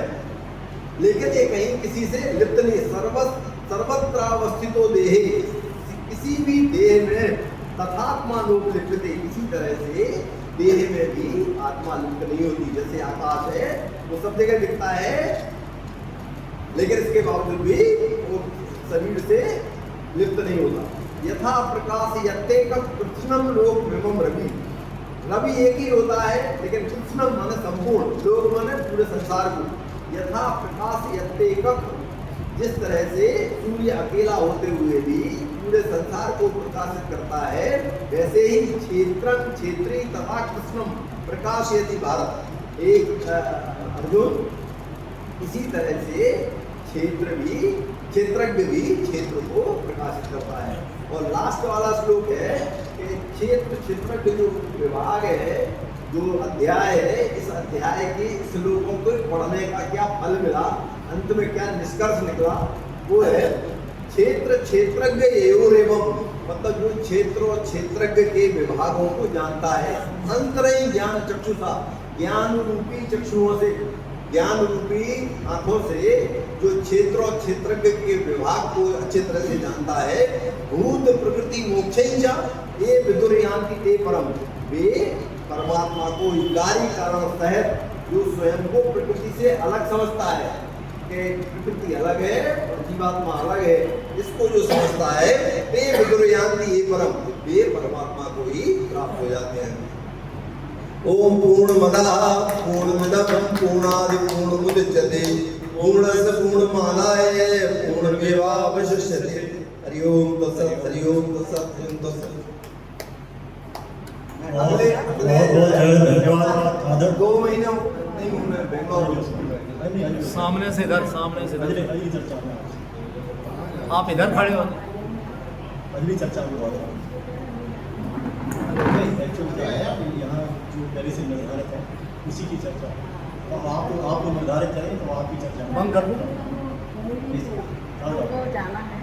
लेकिन ये कहीं किसी से लिप्त नहीं। सर्वत्र अवस्थितो देहे, किसी भी देह में तथात्मा नोपलिप्यते, किसी तरह से देह में भी आत्मा लिप्त नहीं होती। जैसे आकाश है वो सब जगह दिखता है, लेकिन इसके बावजूद भी वो शरीर से लिप्त नहीं होता। यथा प्रकाश यत्तेकं कृत्स्नं लोकमिमं रवि, रवि एक ही होता है लेकिन कृत्स्नं माने संपूर्ण, लोक माने पूरे संसार को। यथा प्रकाश यत्तेकं, जिस तरह से सूर्य अकेला होते हुए भी पूरे संसार को प्रकाशित करता है, वैसे ही क्षेत्रं क्षेत्री तथा कृत्स्नं प्रकाशयति भारत। एक अर्जुन, इसी तरह से क्षेत्रज्ञ भी क्षेत्र को प्रकाशित करता है। और लास्ट वाला श्लोक है कि क्षेत्रज्ञ जो विभाग है, जो अध्याय है, इस अध्याय के श्लोकों को पढ़ने का क्या फल मिला, अंत में क्या निष्कर्ष निकला, वो है क्षेत्रज्ञ एवं, मतलब जो क्षेत्र और क्षेत्रज्ञ के विभागों को जानता है। अंतरही ज्ञान चक्षुषा, ज्ञान रूपी चक्षुओं से, ज्ञान रूपी आंखों से जो क्षेत्र और क्षेत्रज्ञ के विभाग को अच्छी तरह से जानता है। भूत प्रकृति मोक्षैंचा ये विदुर्यान्ति ते परम, वे परमात्मा को इकारी कारण सहित जो स्वयं को प्रकृति से अलग समझता है कि प्रकृति अलग है और जीवात्मा अलग है, इसको जो समझता है ते विदुर्यान्ति ये परम, वे परमात्मा को ही प्राप्त हो जाते हैं। ओम पूर्णमदः पूर्णमिदं पूर्णादि पूर्णमुदच्यते पूर्णस्य पूर्णमादाय पूर्णमेवावशिष्यते। हरि ओम तत्सत्, हरि ओम तत्सत्, हरि ओम तत्सत्। अगले धन्यवाद आदर। 2 महीने नहीं हूँ मैं बेंगलोर, सामने से इधर, सामने से इधर, अगली चर्चा में आप इधर खड़े हो। अगली चर्चा में बहुत एक्चुअल क्या है कि यहाँ जो पहले से निर्धारित है उसी की चर्चा, तो आपको निर्धारित है तो आपकी चर्चा बंद कर दो। प्लीज जाना है।